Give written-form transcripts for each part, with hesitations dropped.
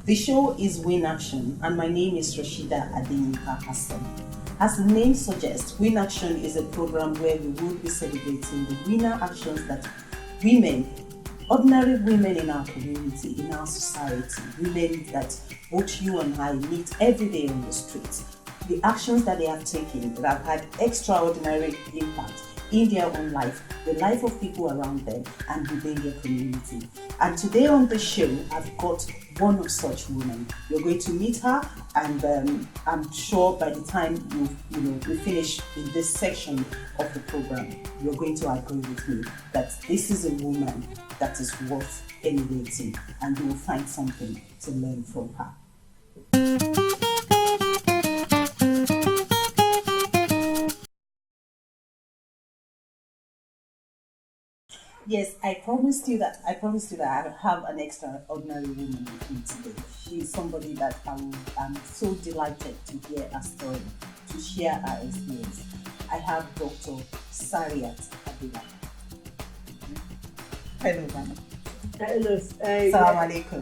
The show is Win Action, and my name is Rashida Adeyinka Hassan. As the name suggests, Win Action is a program where we will be celebrating the winner actions that women, ordinary women in our community, in our society, women that both you and I meet every day on the streets, the actions that they have taken that have had extraordinary impact in their own life, the life of people around them, and within their community. And today on the show, I've got one of such women. You're going to meet her, and I'm sure by the time we finish in this section of the program, you're going to agree with me that this is a woman that is worth emulating, and you will find something to learn from her. Yes, I promised you that I have an extraordinary woman with me today. She is somebody that I'm so delighted to hear her story, to share her experience. I have Dr. Sariat Adelakun. Hello, ma'am. Hello. Salam alaikum.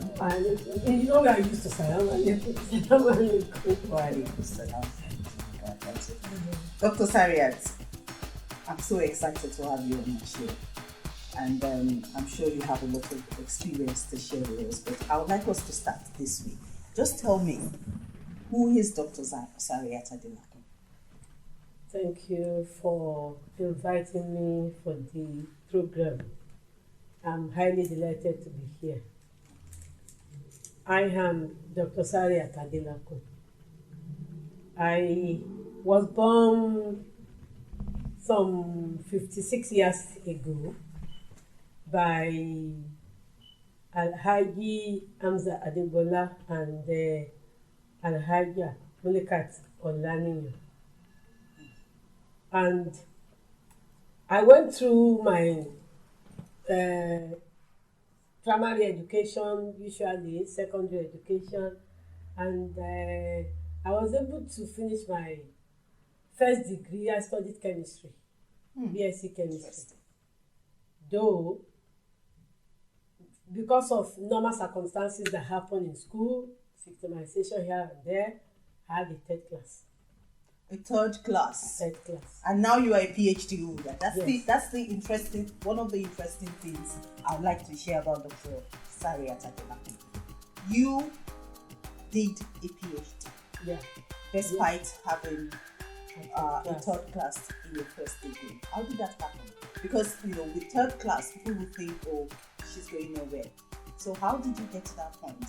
You know we are used to salam alaikum. Salam alaikum. Wa alaikum salam. Dr. Sariat, I'm so excited to have you on my show. And I'm sure you have a lot of experience to share with us, but I would like us to start this week. Just tell me, who is Dr. Sariat Adelakun? Thank you for inviting me for the program. I'm highly delighted to be here. I am Dr. Sariat Adelakun. I was born some 56 years ago by Alhaji, Hamza, Adegbola, and Alhaja, Mulikat, Olaniyan. And I went through my primary education, usually secondary education, and I was able to finish my first degree. I studied chemistry, BSc chemistry. Though, because of normal circumstances that happen in school, victimization here and there, I had a third class. A third class. Third class. And now you are a PhD holder. Yes. That's the interesting, one of the interesting things I would like to share about Dr. Sariat Adelakun. You did a PhD. Yeah. Despite having a third class in your first degree. How did that happen? Because with third class, people will think, oh, she's going nowhere. So how did you get to that point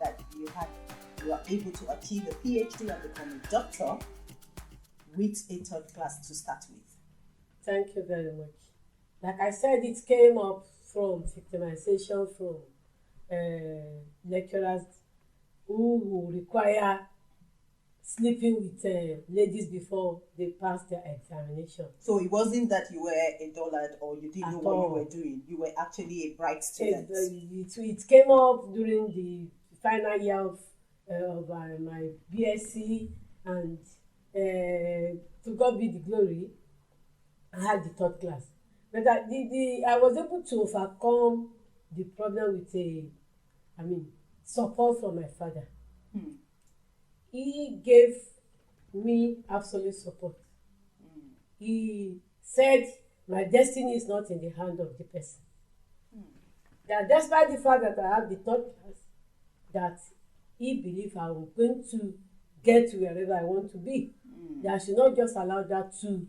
that you are able to achieve a PhD and become a doctor with a third class to start with? Thank you very much. Like I said, it came up from victimization from lecturers who require sleeping with ladies before they pass their examination. So it wasn't that you were a dullard or you didn't know what you were doing. You were actually a bright student. It came up during the final year of my BSc, and to God be the glory, I had the third class. But I was able to overcome the problem with support from my father. He gave me absolute support. He said my destiny is not in the hand of the person. That despite the fact that I have the third class, that he believed I was going to get to wherever I want to be. That I should not just allow that to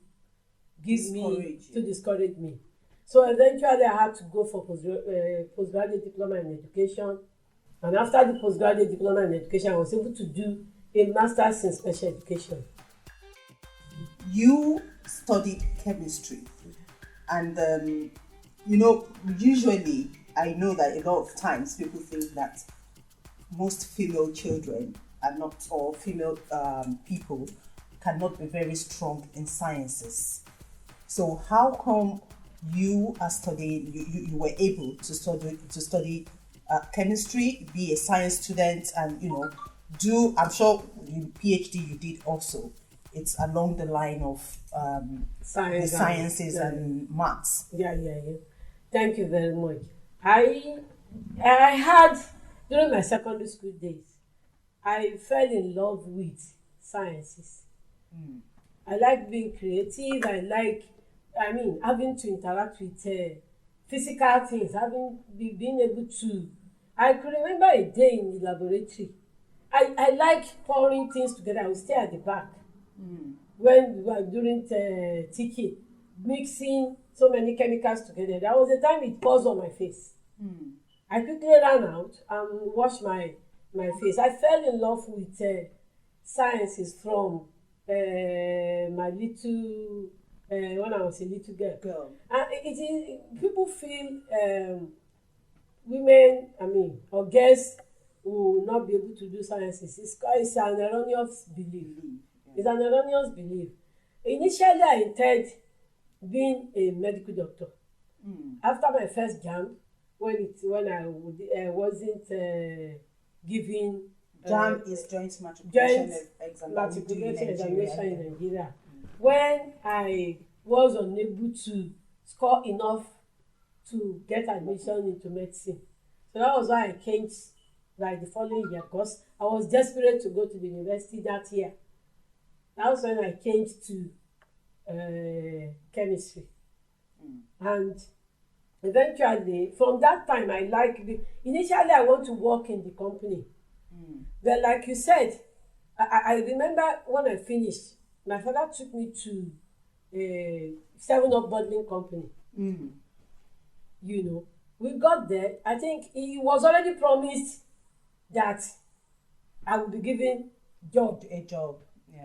discourage me. So eventually I had to go for postgraduate diploma in education. And after the postgraduate diploma in education, I was able to do a master's in special education. You studied chemistry, and usually I know that a lot of times people think that most female children are not, or female people cannot be very strong in sciences. So how come you are studying? You were able to study chemistry, be a science student, and I'm sure the PhD you did also, it's along the line of the sciences and maths. Yeah. Thank you very much. I had During my secondary school days, I fell in love with sciences. I like being creative. Having to interact with physical things, being able to. I could remember a day in the laboratory. I like pouring things together. I would stay at the back when we were during teaching, mixing so many chemicals together. There was a time it paused on my face. I quickly ran out and washed my face. I fell in love with sciences from my little when I was a little girl. And it is people feel women, or girls will not be able to do sciences. It's an erroneous belief. It's an erroneous belief. Initially, I intended being a medical doctor. After my first JAMB, when I wasn't giving JAMB is joint matriculation examination in Nigeria. When I was unable to score enough to get admission into medicine, so that was why I changed by the following year, because I was desperate to go to the university that year. That was when I changed to chemistry. And eventually, from that time, initially I want to work in the company. But like you said, I remember when I finished, my father took me to a 7-Up bottling company. We got there. I think he was already promised that I would be given a job.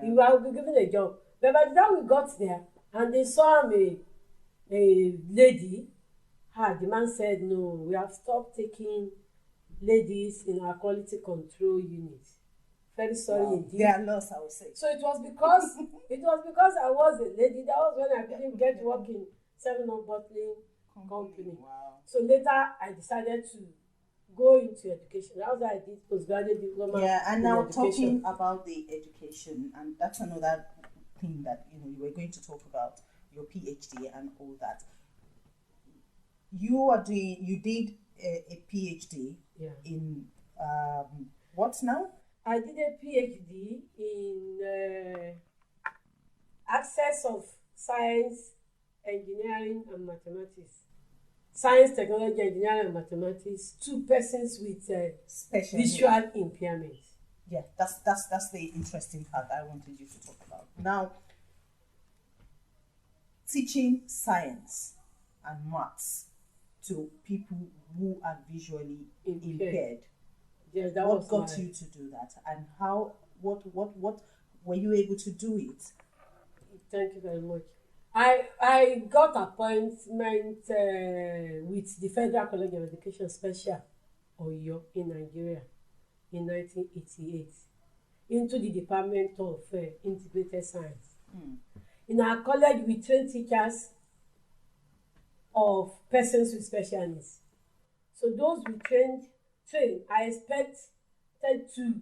I would be given a job. But by the time we got there and they saw me, a lady, the man said, no, we have stopped taking ladies in our quality control unit. Very sorry indeed. They are lost, I would say. So it was because I was a lady. That was when I didn't get to work in 7-Up bottling company. Wow. So later I decided to go into education. That was why I did postgraduate diploma. Yeah, and now education. talking about the education, and that's another thing that you were going to talk about, your PhD and all that. You did a PhD in what now? I did a PhD in access of science, engineering, and mathematics. Science, technology, engineering, and mathematics to persons with visual impairment. Yeah, that's the interesting part I wanted you to talk about. Now, teaching science and maths to people who are visually impaired. Yeah, what got you to do that, and what were you able to do it? Thank you very much. I got appointment with the Federal College of Education Special Oyo in Nigeria in 1988 into the Department of Integrated Science. In our college, we train teachers of persons with special needs. So those we train, I expected to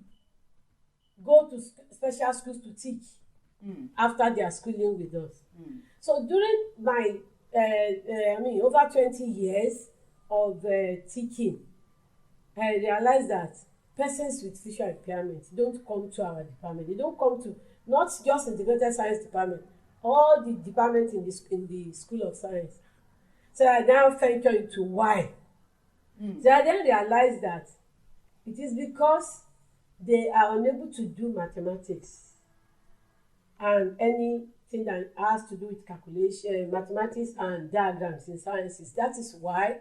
go to special schools to teach after their schooling with us. So during my, over 20 years of teaching, I realized that persons with visual impairment don't come to our department. They don't come to not just integrated science department, all the departments in the School of Science. So I now venture into why. So I then realized that it is because they are unable to do mathematics and anything that has to do with calculation, mathematics and diagrams in sciences. That is why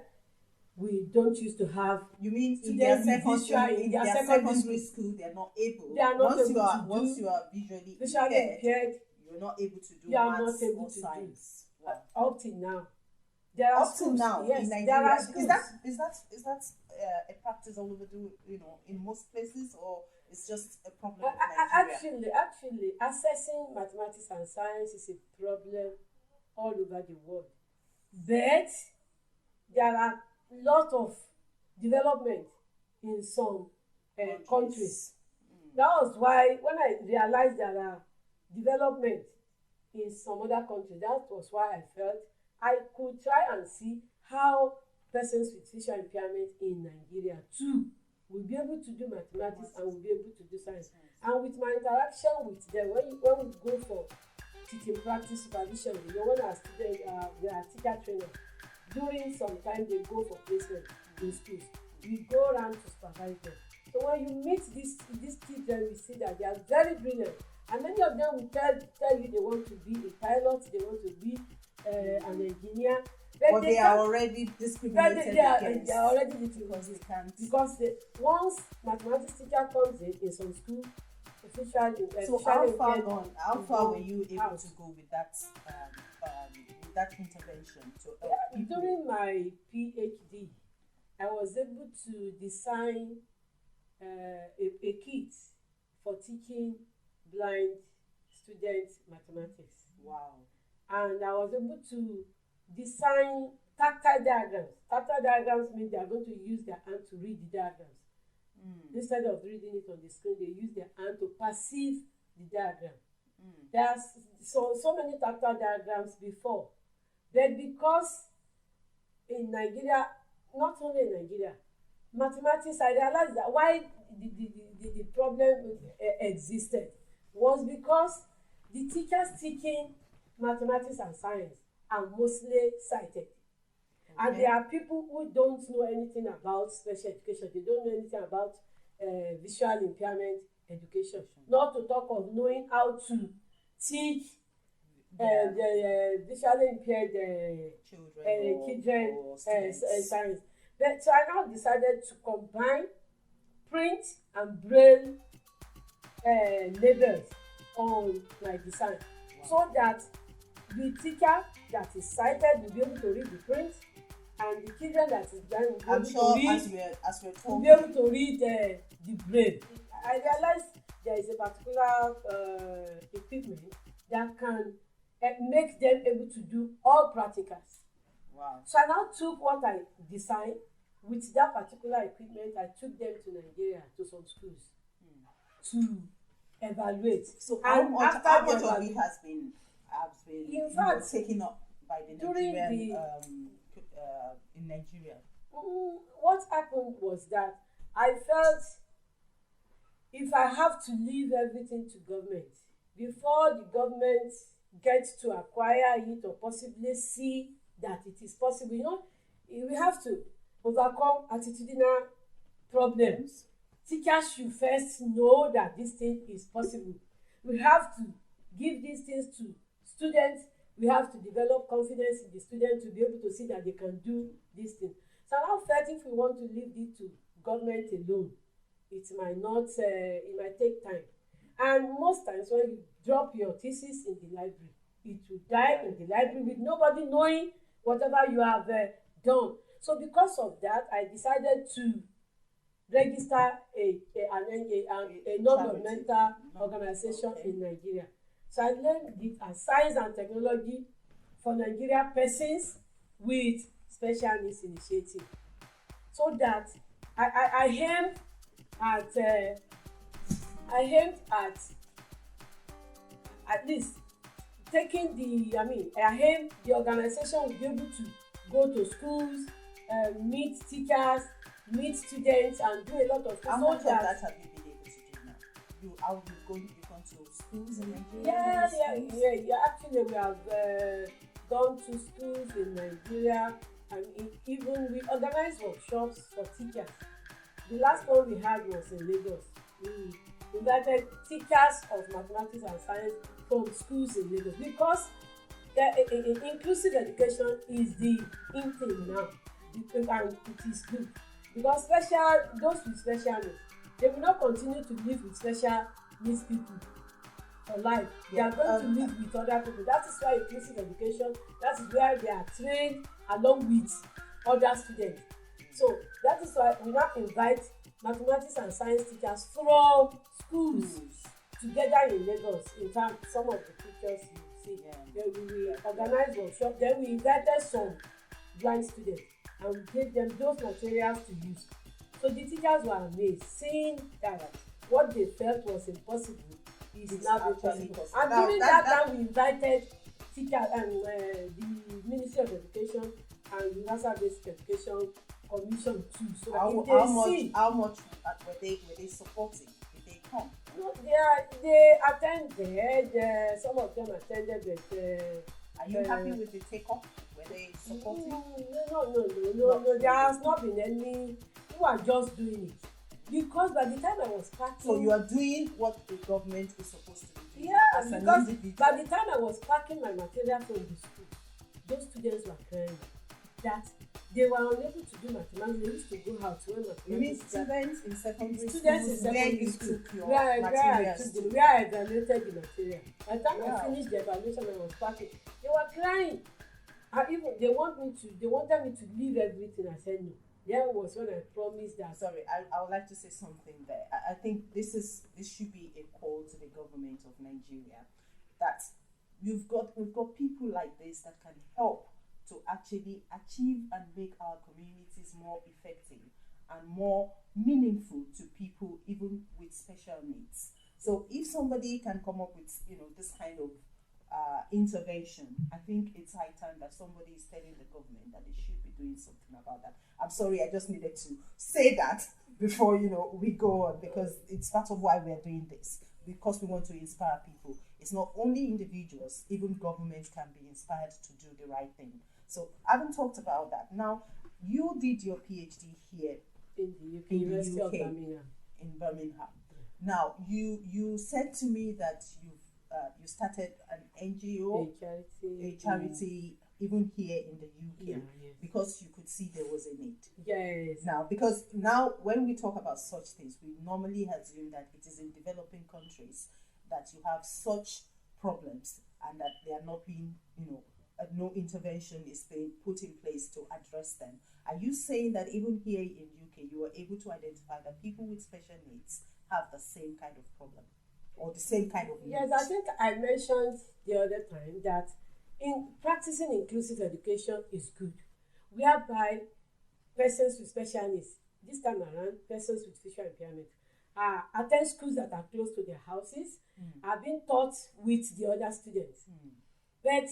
we don't used to have. You mean in their secondary school they are not able? They are not once you are visually impaired, you're not able to do maths or science. Up till now. There are schools, yes, in Nigeria. There are schools. Is that a practice all over in most places, or it's just a problem in Nigeria? Actually, accessing mathematics and science is a problem all over the world. But there are a lot of development in some countries. That was why when I realized there are development in some other countries, that was why I felt I could try and see how persons with visual impairment in Nigeria too will be able to do mathematics and will be able to do science. And with my interaction with them, when we go for teaching practice supervision, when our students we are teacher trainers, during some time they go for placement in schools, we go around to supervise them. So when you meet these children, you see that they are very brilliant, and many of them will tell you they want to be a pilot, they want to be an engineer. But they are already discriminated against. They are already discriminated because once mathematics teacher comes in some school, so how far were you able to go with that intervention? During my PhD, I was able to design a kit for teaching blind students mathematics. Wow. And I was able to design tactile diagrams. Tactile diagrams mean they are going to use their hand to read the diagrams. Instead of reading it on the screen, they use their hand to perceive the diagram. There's so many tactile diagrams before. But because in Nigeria, not only in Nigeria, mathematics, I realized that why the problem existed was because the teachers teaching mathematics and science are mostly sighted. And there are people who don't know anything about special education. They don't know anything about visual impairment education. Not to talk of knowing how to teach the visually impaired children science. But so I now decided to combine print and braille labels on my design, so that the teacher that is sighted will be able to read the print, and the children that is blind will be able to read the braille. I realized there is a particular equipment that can make them able to do all practicals. Wow. So I now took what I designed with that particular equipment. I took them to Nigeria, to some schools, to evaluate. So how much of it has been in fact, taken up by the Nigerian in Nigeria? What happened was that I felt if I have to leave everything to government, before the government gets to acquire it or possibly see that it is possible, we have to overcome attitudinal problems. Teachers should first know that this thing is possible. We have to give these things to students. We have to develop confidence in the students to be able to see that they can do this thing. So now, if we want to leave it to government alone, it might take time. And most times when you drop your thesis in the library, it will die in the library with nobody knowing whatever you have done. So because of that, I decided to register a non-governmental organization in Nigeria. So I learned it as Science and Technology for Nigeria Persons with Special Needs Initiative. So that I aimed at least taking the organization will be able to go to schools, meet teachers, meet students, and do a lot of things. How much of that have you been able to do now? You've gone to schools in Nigeria? Yeah. Actually, we have gone to schools in Nigeria, and even we organize workshops for teachers. The last one we had was in Lagos. We invited teachers of mathematics and science from schools in Lagos, because inclusive education is the in thing now, and it is good, because those with special needs, they will not continue to live with special needs people for life. They are going to live with other people. That is why inclusive education, that is where they are trained along with other students. So that is why we now invite mathematics and science teachers from schools together in Lagos. In fact, some of the pictures you see, then we organize workshop. Then we invited some blind students and we gave them those materials to use. So the teachers were amazed, seeing that what they felt was impossible is now possible. And during that time, we invited teachers and the Ministry of Education and Universal Basic Education commission too. So How much were they supporting? Did they come? No, they attended. Some of them attended, but are you happy with the take-up? Were they supporting? No. There has not been any. You are just doing it because by the time I was packing. So you are doing what the government is supposed to be doing. Yeah, because by the time I was packing my material from the school, those students were crying that they were unable to do mathematics. They used to go out to learn mathematics. You mean students in secondary school? Students in secondary school. Where I evaluated the material. By the time I finished the evaluation, I was packing. They were crying. They wanted me to leave everything. I said no. There was when I promised that. Sorry, I would like to say something there. I think this should be a call to the government of Nigeria that we've got people like this that can help to actually achieve and make our communities more effective and more meaningful to people even with special needs. So if somebody can come up with this kind of intervention, I think it's high time that somebody is telling the government that they should be doing something about that. I'm sorry, I just needed to say that before we go on, because it's part of why we're doing this, because we want to inspire people. It's not only individuals, even governments can be inspired to do the right thing. So I haven't talked about that. Now, you did your PhD here in the UK, University of Birmingham. In Birmingham. Now, you said to me that you started an NGO, a charity, even here in the UK, because you could see there was a need. Yes. Because when we talk about such things, we normally assume that it is in developing countries that you have such problems and that they are not being, no intervention is being put in place to address them. Are you saying that even here in UK, you were able to identify that people with special needs have the same kind of problem or the same kind of needs? Yes, I think I mentioned the other time that in practicing inclusive education is good, whereby persons with special needs, this time around, persons with visual impairment, attend schools that are close to their houses, are being taught with the other students. But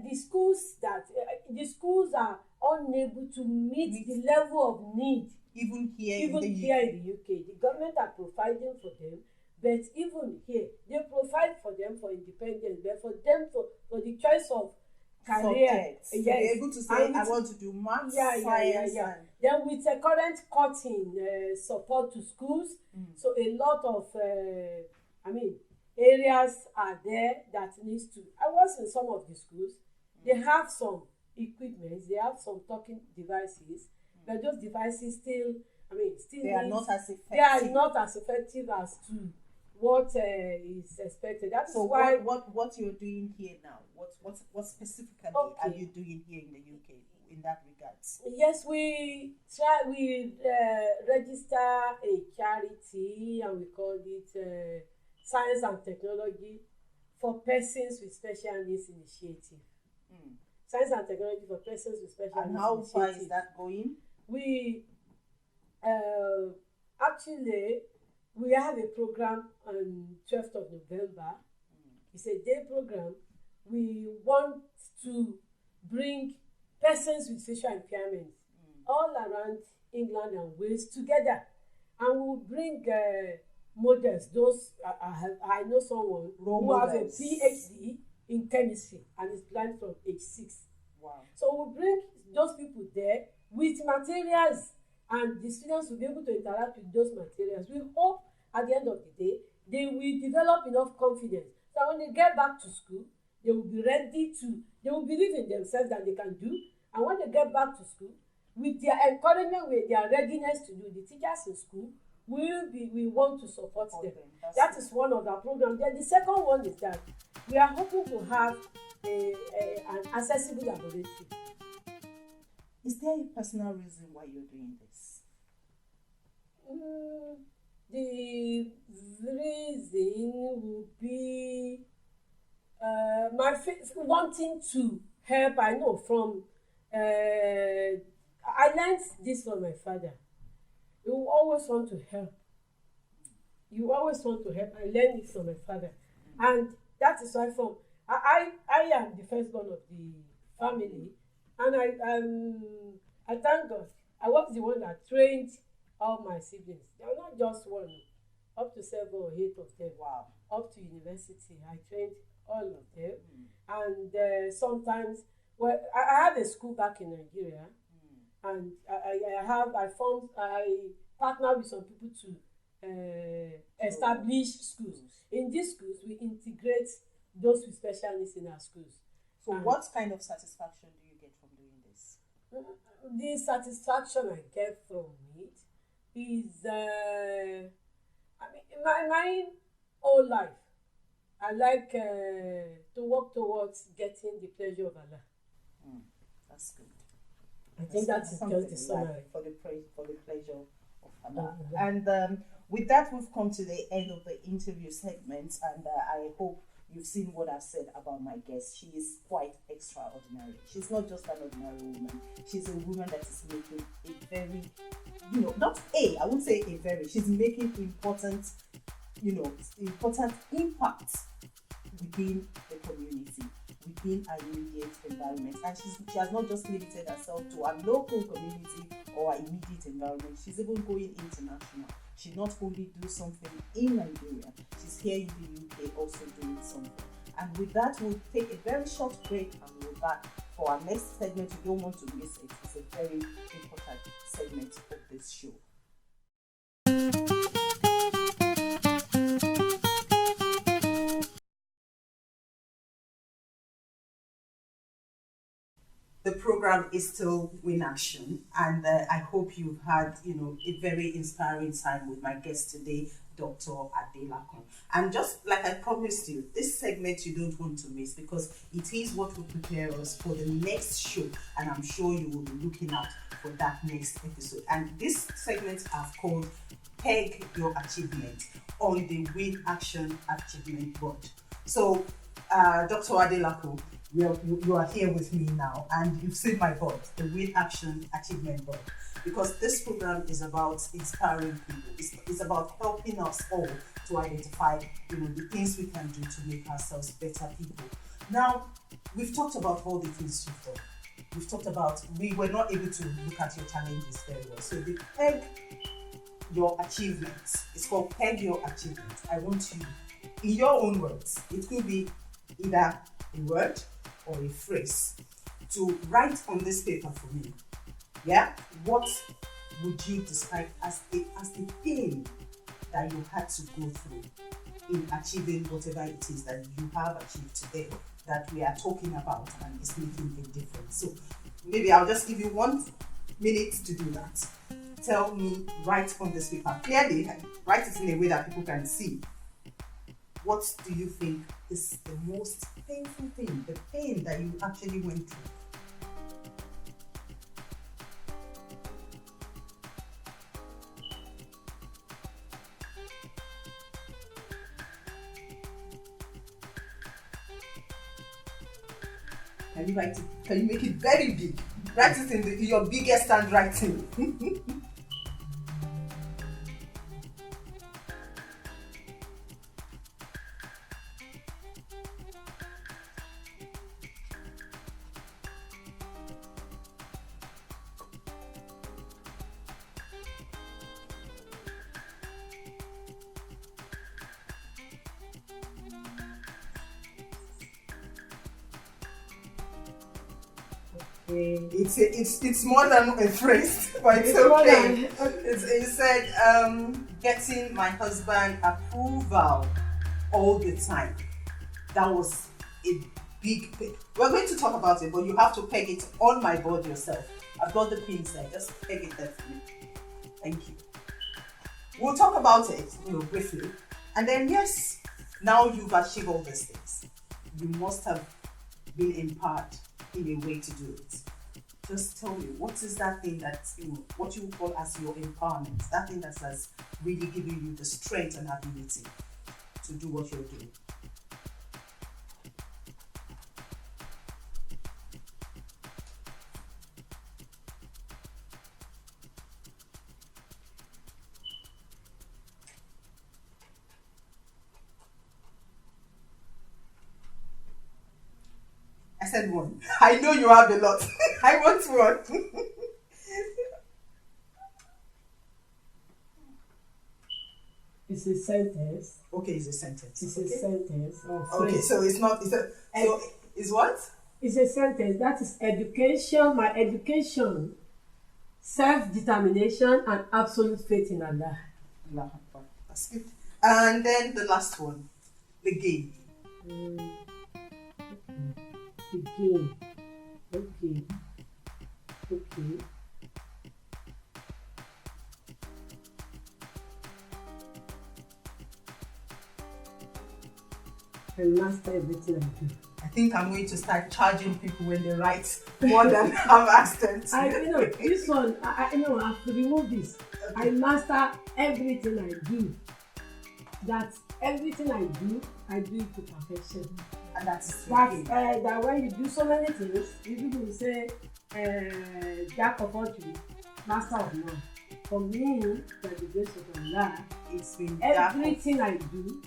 the schools are unable to meet the level of need. Even here in the UK, the government are providing for them, but even here, they provide for them for independence, but for them for the choice of career. So you're able to say, I want to do maths, science. And then with the current cutting support to schools, so a lot of, areas are there that needs to. I was in some of the schools. They have some equipment, they have some talking devices, but those devices still they are not as effective. They are not as effective as to what is expected. That's so why what you're doing here now, what specifically are you doing here in the UK in that regards? Yes, we register a charity and we call it Science and Technology for Persons with Special Needs Initiative. Science and Technology for Persons with Special Needs. And how far is that going? We actually we have a program on 12th of November. It's a day program. We want to bring persons with visual impairment all around England and Wales together, and we'll bring models. Those I know someone who has a PhD in chemistry and is blind from age 6. Wow! So we'll bring those people there with materials, and the students will be able to interact with those materials. We hope at the end of the day, they will develop enough confidence. So when they get back to school, they will be ready to, they will believe in themselves that they can do. And when they get back to school, with their encouragement, with their readiness to do, the teachers in school we want to support them. That is one of our programs. Then the second one is that we are hoping to have an accessible laboratory. Is there a personal reason why you're doing this? The reason would be my wanting to help. I know from I learned this from my father. You always want to help. You always want to help. I learned it from my father, and that is why I am the firstborn of the family, and I thank God I was the one that trained all my siblings. They are not just one, up to 7 or 8 of them. Wow. Up to university, I trained all of them. Mm. And sometimes, well, I had a school back in Nigeria, and I partner with some people to establish schools. In these schools, we integrate those with special needs in our schools. So what kind of satisfaction do you get from doing this? The satisfaction I get from it is, my whole life, I like to work towards getting the pleasure of Allah. That's good. I think that is just the summary. For the pleasure of Allah. And with that, we've come to the end of the interview segment, and I hope you've seen what I've said about my guest. She is quite extraordinary. She's not just an ordinary woman. She's a woman that is making a very, I won't say a very, she's making important impact within the community, within our immediate environment. And she has not just limited herself to our local community or our immediate environment. She's even going international. She not only do something in Nigeria, she's here in the UK also doing something. And with that, we'll take a very short break and we'll be back for our next segment. You don't want to miss it. It's a very important segment of this show. The program is still Win Action, and I hope you've had, a very inspiring time with my guest today, Dr. Adelakun. And just like I promised you, this segment you don't want to miss, because it is what will prepare us for the next show, and I'm sure you will be looking out for that next episode. And this segment I've called Peg Your Achievement on the Win Action Achievement Board. So, Dr. Adelakun, you are here with me now, and you've seen my board, the Win Action Achievement Board, because this program is about inspiring people. It's about helping us all to identify, the things we can do to make ourselves better people. Now, we've talked about all the things you've done. We've talked about, we were not able to look at your challenges very well. So the Peg Your Achievements, it's called Peg Your Achievements. I want you, in your own words, it could be either a word or a phrase, to write on this paper for me. Yeah? What would you describe as the pain that you had to go through in achieving whatever it is that you have achieved today that we are talking about and is making a difference? So maybe I'll just give you 1 minute to do that. Tell me, write on this paper clearly, write it in a way that people can see. What do you think is the most painful thing, the pain that you actually went through? Can you write it? Can you make it very big? Write it in your biggest handwriting. It's more than a phrase, but it's okay. It said, getting my husband approval all the time. That was a big thing. We're going to talk about it, but you have to peg it on my board yourself. I've got the pins there, just peg it there for me. Thank you. We'll talk about it, briefly. And then, yes, now you've achieved all these things. You must have been empowered in a way to do it. Just tell me, what is that thing that, what you call as your empowerment, that thing that has really given you the strength and ability to do what you're doing? I said one. I know you have a lot. I want one. It's a sentence. Okay, it's a sentence. It's okay. a sentence or Okay, phrase. so it's not. So it's what? It's a sentence. That is education. My education, self-determination, and absolute faith in Allah. Allah Akbar. That's good. And then the last one, the game. The game. Okay. Okay. I master everything I do. I think I'm going to start charging people when they write more than I've asked them to. This one, I have to remove this. I master everything I do. That everything I do it to perfection. And that's that when you do so many things, people will say, jack of all trades, master of none. For me, by the grace of Allah, it's been everything I do,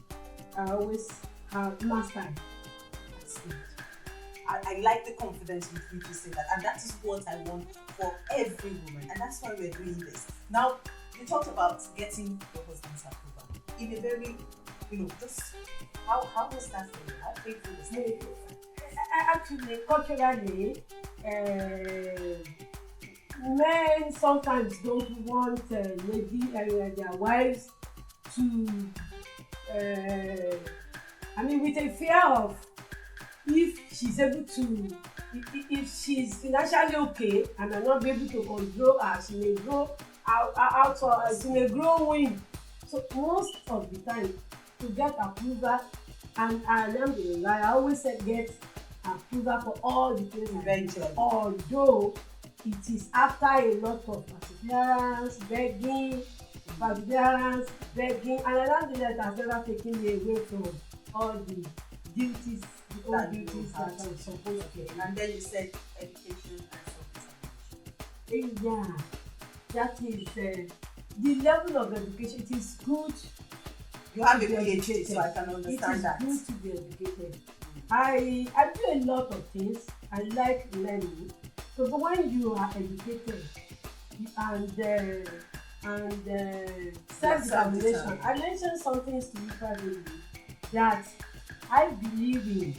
I always have mastered. That's good. I like the confidence with which you say that, and that is what I want for every woman, and that's why we're doing this. Now, you talked about getting your husband's approval in a very, just how was that for you? How painful was that? Actually, culturally, men sometimes don't want their wives to, with a fear of if she's able to, if she's financially okay and I'm not be able to control her, she may grow out she may grow weak. So most of the time, to get approval, and alhamdulillah, I always say get approval for all the things eventually. Although it is after a lot of perseverance, begging, and alhamdulillah, it has never taken me away from all the duties, the old duties that I'm supposed to do. And then you said education and self-determination. Yeah, that is the level of education. It is good. You have a PhD, so I can understand that. It is good to be educated. I do a lot of things. I like learning. So but when you are educated and self-determination, I mentioned something to you privately that I believe in.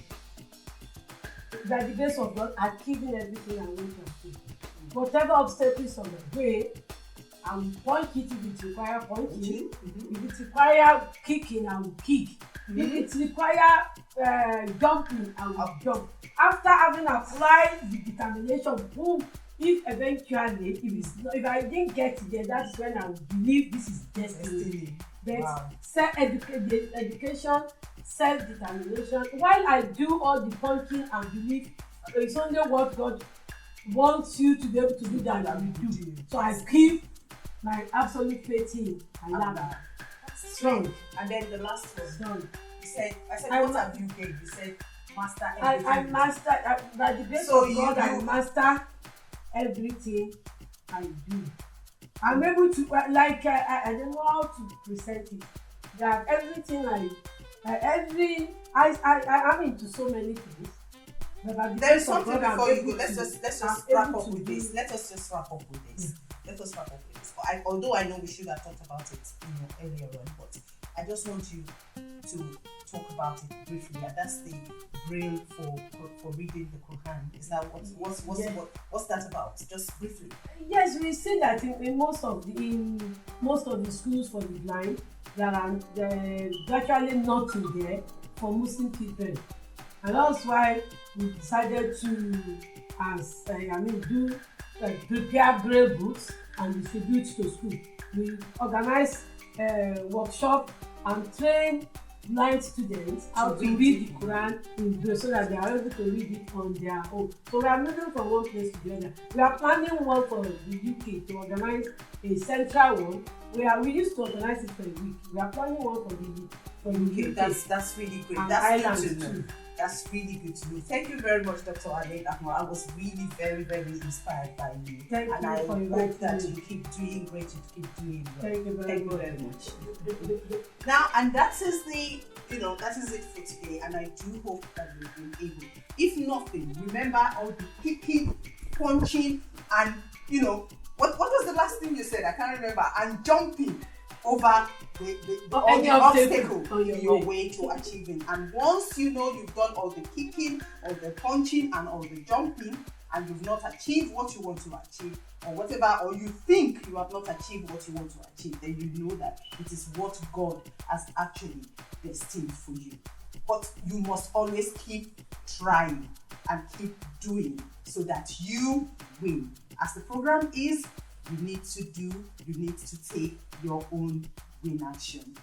By the grace of God, achieving everything I want to achieve. Whatever obstacles on my way, I will punch it if it requires punching. If it requires kicking, I will kick. If it requires jumping, I will jump. After having applied the determination, boom, if eventually, if I didn't get there, that's when I will believe this is destiny. But education, self-determination, while I do all the punching and believe it's only what God wants you to be able to do that I will do. So I keep my absolute faith in Allah. Strong. And then the last one. Strong. You said, what have you gained? You said, master everything. I master, by the grace of God, I master everything I do. I'm able to, I don't know how to present it. That everything I'm into so many things. There is something before you go. Let's just wrap up with this. Let us just wrap up with this. Although I know we should have talked about it earlier on, but I just want you to talk about it briefly. And that's the braille for reading the Quran. Is that what's that about? Just briefly. Yes, we see that in most of the schools for the blind, there's virtually nothing there for Muslim children, and that's why we decided to prepare braille books and distribute to school. We organize workshop and train blind students how to read the Quran in braille so that they are able to read it on their own. So we are moving from one place to the other. We are planning one for the UK to organize a central one. We used to organize it for a week. We are planning one for the UK. That's really great. And that's Ireland good to know. too. That's really good to know. Thank you very much, Dr. Adelakun. I was really very, very inspired by you. Thank you I for hope that me. you keep doing great, you keep doing well. Thank you very much. Now, and that is it for today. And I do hope that we've been able. If nothing, remember all the kicking, punching, and what was the last thing you said? I can't remember. And jumping over Or all any the obstacle obstacle on in your your way to achieving. And once you know you've done all the kicking, all the punching, and all the jumping, and you've not achieved what you want to achieve, or whatever, or you think you have not achieved what you want to achieve, then you know that it is what God has actually destined for you. But you must always keep trying and keep doing so that you win. As the program is, you need to take your own win action.